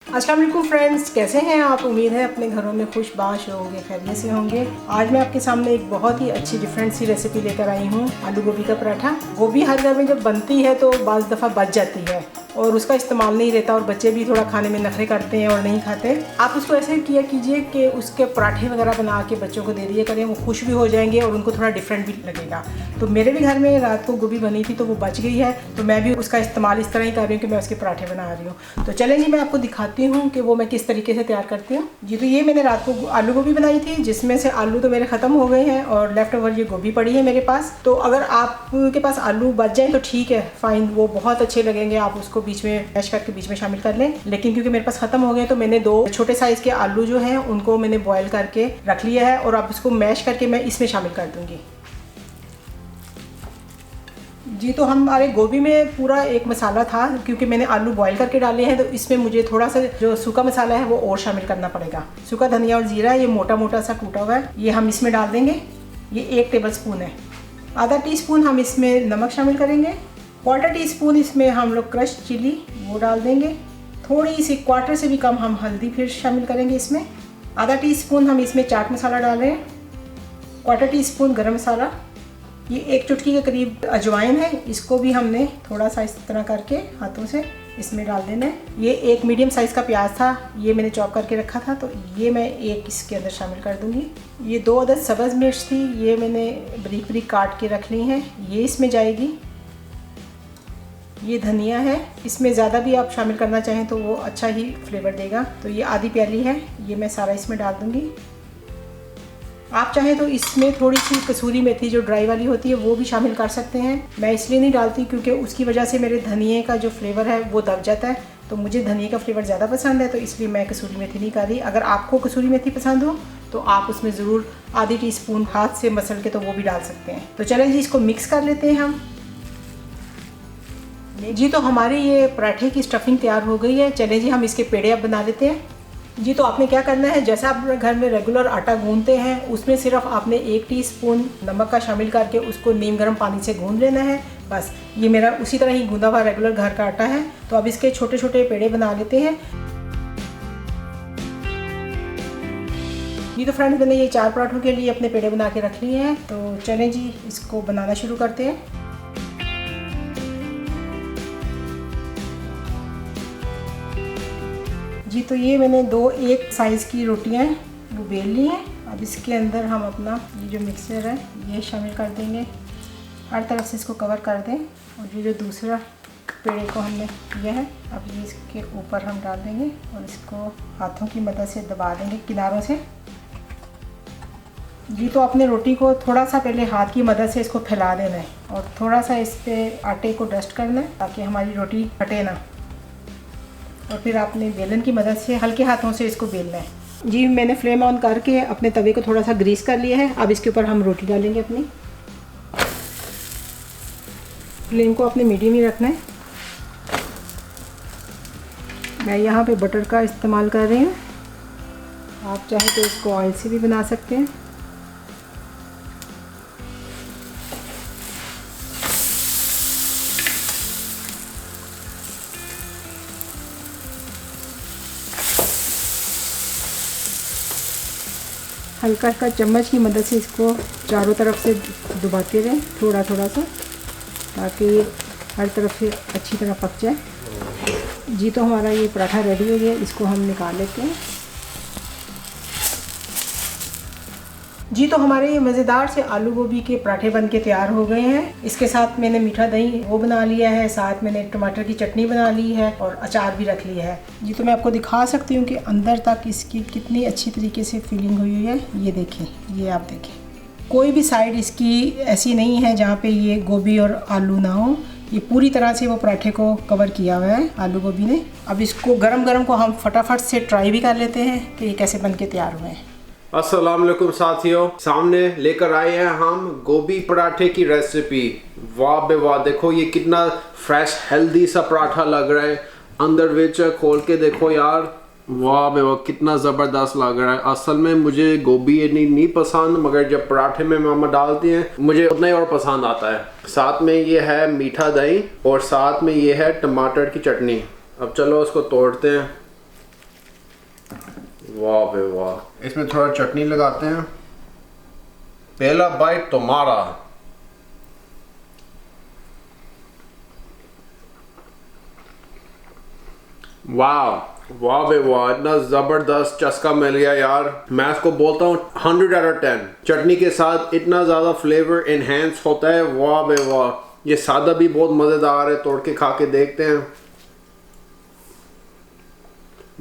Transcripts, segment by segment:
अस्सलाम वालेकुम फ्रेंड्स, कैसे हैं आप? उम्मीद है अपने घरों में खुशबाश होंगे, खैरियत से होंगे। आज मैं आपके सामने एक बहुत ही अच्छी डिफरेंट सी रेसिपी लेकर आई हूँ, आलू गोभी का पराठा। गोभी हर घर में जब बनती है तो बाज़ दफ़ा बच जाती है और उसका इस्तेमाल नहीं रहता और बच्चे भी थोड़ा खाने में नखरे करते हैं और नहीं खाते। आप उसको ऐसे किया कीजिए कि उसके पराठे वगैरह बना के बच्चों को दे दिया करें, वो खुश भी हो जाएंगे और उनको थोड़ा डिफरेंट भी लगेगा। तो मेरे भी घर में रात को गोभी बनी थी तो वो बच गई है, तो मैं भी उसका इस्तेमाल इस तरह ही कर रही हूँ कि मैं उसके पराठे बना रही हूँ। तो चलें जी, मैं आपको दिखाती हूँ कि वो मैं किस तरीके से तैयार करती हूँ जी। तो ये मैंने रात को आलू गोभी बनाई थी, जिसमें से आलू तो मेरे ख़त्म हो गए हैं और लेफ्ट ओवर ये गोभी पड़ी है मेरे पास। तो अगर आपके पास आलू बच जाए तो ठीक है, फाइन, वो बहुत अच्छे लगेंगे। आप उसको बीच में मैश करके बीच में शामिल कर लें, लेकिन क्योंकि मेरे पास ख़त्म हो गए तो मैंने 2 छोटे साइज़ के आलू जो हैं उनको मैंने बॉयल करके रख लिया है और अब इसको मैश करके मैं इसमें शामिल कर दूँगी जी। तो हमारे गोभी में पूरा एक मसाला था, क्योंकि मैंने आलू बॉईल करके डाले हैं तो इसमें मुझे थोड़ा सा जो सूखा मसाला है वो और शामिल करना पड़ेगा। सूखा धनिया और जीरा ये मोटा मोटा सा कूटा हुआ है, ये हम इसमें डाल देंगे। ये 1 टेबल स्पून है। आधा टीस्पून हम इसमें नमक शामिल करेंगे। 1/4 टीस्पून इसमें हम लोग क्रश चिली वो डाल देंगे। थोड़ी सी 1/4 से भी कम हम हल्दी फिर शामिल करेंगे इसमें। आधा टीस्पून हम इसमें चाट मसाला डाल रहे हैं। 1/4 टीस्पून गरम मसाला। ये 1 चुटकी के करीब अजवाइन है, इसको भी हमने थोड़ा सा इस तरह करके हाथों से इसमें डाल देना है। ये 1 मीडियम साइज़ का प्याज था, ये मैंने चॉप करके रखा था, तो ये मैं 1 इसके अंदर शामिल कर दूंगी। ये 2 अदद सब्ज़ मिर्च थी, ये मैंने बारीक बारीक काट के रख ली हैं, ये इसमें जाएगी। ये धनिया है, इसमें ज़्यादा भी आप शामिल करना चाहें तो वो अच्छा ही फ्लेवर देगा। तो ये आधी प्याली है, ये मैं सारा इसमें डाल दूँगी। आप चाहें तो इसमें थोड़ी सी कसूरी मेथी जो ड्राई वाली होती है वो भी शामिल कर सकते हैं। मैं इसलिए नहीं डालती क्योंकि उसकी वजह से मेरे धनिए का जो फ्लेवर है वो दब जाता है, तो मुझे धनिए का फ्लेवर ज़्यादा पसंद है, तो इसलिए मैं कसूरी मेथी नहीं कर रही। अगर आपको कसूरी मेथी पसंद हो तो आप उसमें ज़रूर आधी टीस्पून हाथ से मसल के तो वो भी डाल सकते हैं। तो चलें जी, इसको मिक्स कर लेते हैं हम जी। तो हमारी ये पराठे की स्टफिंग तैयार हो गई है। चलें जी, हम इसके पेड़े अब बना लेते हैं जी। तो आपने क्या करना है, जैसे आप अपने घर में रेगुलर आटा गूंदते हैं उसमें सिर्फ आपने 1 टीस्पून नमक का शामिल करके उसको नीम गर्म पानी से गूंद लेना है, बस। ये मेरा उसी तरह ही गूंदा हुआ रेगुलर घर का आटा है। तो अब इसके छोटे छोटे पेड़े बना लेते हैं जी। तो फ्रेंड्स, मैंने ये 4 पराठों के लिए अपने पेड़े बना के रख लिए हैं। तो चलें जी, इसको बनाना शुरू करते हैं जी। तो ये मैंने 2 एक साइज़ की रोटियां वो बेल ली हैं। अब इसके अंदर हम अपना ये जो मिक्सचर है ये शामिल कर देंगे, हर तरफ से इसको कवर कर दें। और ये जो दूसरा पेड़े को हमने किया है अब ये इसके ऊपर हम डाल देंगे और इसको हाथों की मदद से दबा देंगे किनारों से जी। तो अपने रोटी को थोड़ा सा पहले हाथ की मदद से इसको फैला देना है और थोड़ा सा इस पर आटे को डस्ट करना है ताकि हमारी रोटी फटे ना, और फिर आपने बेलन की मदद से हल्के हाथों से इसको बेलना है जी। मैंने फ्लेम ऑन करके अपने तवे को थोड़ा सा ग्रीस कर लिया है। अब इसके ऊपर हम रोटी डालेंगे अपनी। फ्लेम को अपने मीडियम ही रखना है। मैं यहाँ पे बटर का इस्तेमाल कर रही हूँ, आप चाहे तो इसको ऑयल से भी बना सकते हैं। हल्का हल्का चम्मच की मदद से इसको चारों तरफ से दबाते रहें थोड़ा थोड़ा सा, ताकि ये हर तरफ से अच्छी तरह पक जाए जी। तो हमारा ये पराठा रेडी हो गया, इसको हम निकाल लेते हैं जी। तो हमारे ये मज़ेदार से आलू गोभी के पराठे बन के तैयार हो गए हैं। इसके साथ मैंने मीठा दही वो बना लिया है, साथ मैंने टमाटर की चटनी बना ली है और अचार भी रख लिया है जी। तो मैं आपको दिखा सकती हूँ कि अंदर तक इसकी कितनी अच्छी तरीके से फिलिंग हुई है। ये देखें, ये आप देखें, कोई भी साइड इसकी ऐसी नहीं है जहाँ पे ये गोभी और आलू ना हो। ये पूरी तरह से वो पराठे को कवर किया हुआ है आलू गोभी ने। अब इसको गरम गरम को हम फटाफट से ट्राई भी कर लेते हैं कि ये कैसे बन के तैयार हुए हैं। अस्सलाम वालेकुम साथियों, सामने लेकर आए हैं हम गोभी पराठे की रेसिपी। वाह बे वाह, देखो ये कितना फ्रेश हेल्दी सा पराठा लग रहा है। अंदर विच खोल के देखो यार, वाह बे वाह, कितना ज़बरदस्त लग रहा है। असल में मुझे गोभी इतनी नहीं पसंद, मगर जब पराठे में मामा डालती हैं मुझे उतना ही और पसंद आता है। साथ में ये है मीठा दही और साथ में ये है टमाटर की चटनी। अब चलो उसको तोड़ते हैं। वाह बे वाह। इसमें थोड़ा चटनी लगाते हैं। पहला बाइट तुम्हारा। वाह वाह बे वाह, इतना जबरदस्त चस्का मिल गया यार। मैं इसको बोलता हूँ 100 out of 10। चटनी के साथ इतना ज्यादा फ्लेवर एनहेंस होता है। वाह बे वाह। ये सादा भी बहुत मजेदार है, तोड़ के खा के देखते हैं।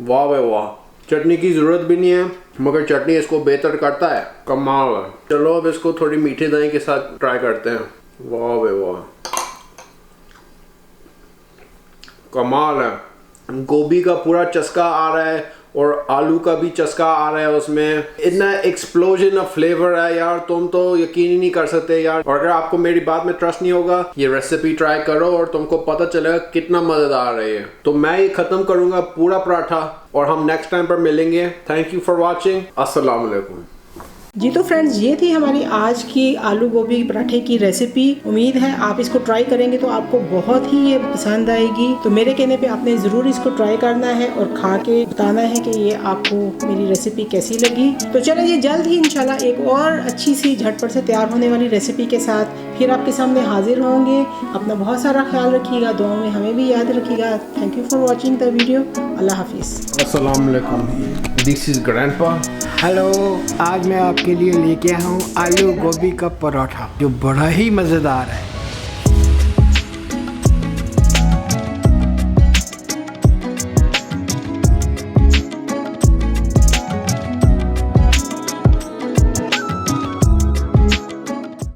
वाह बे वाह, चटनी की जरूरत भी नहीं है मगर चटनी इसको बेहतर करता है। कमाल है। चलो अब इसको थोड़ी मीठी दही के साथ ट्राई करते हैं। वाह बे वाह, कमाल है। गोभी का पूरा चस्का आ रहा है और आलू का भी चस्का आ रहा है उसमें। इतना एक्सप्लोजन ऑफ फ्लेवर है यार, तुम तो यकीन ही नहीं कर सकते यार। और अगर आपको मेरी बात में ट्रस्ट नहीं होगा, ये रेसिपी ट्राई करो और तुमको पता चलेगा कितना मजेदार है ये। तो मैं ये खत्म करूंगा पूरा पराठा और हम नेक्स्ट टाइम पर मिलेंगे। Thank you for watching. अस्सलाम वालेकुम। जी तो फ्रेंड्स, ये थी हमारी आज की आलू गोभी पराठे की रेसिपी। उम्मीद है आप इसको ट्राई करेंगे तो आपको बहुत ही ये पसंद आएगी। तो मेरे कहने पे आपने ज़रूर इसको ट्राई करना है और खा के बताना है कि ये आपको मेरी रेसिपी कैसी लगी। तो चलिए जल्द ही इंशाल्लाह एक और अच्छी सी झटपट से तैयार होने वाली रेसिपी के साथ फिर आपके सामने हाजिर होंगे। अपना बहुत सारा ख्याल रखिएगा, दुआओं में हमें भी याद रखिएगा। Thank you for watching the video. अल्लाह हाफिज़। अस्सलाम वालेकुम। This is grandpa. हेलो, आज मैं आपके लिए लेके आया हूँ आलू गोभी का पराठा जो बड़ा ही मज़ेदार है।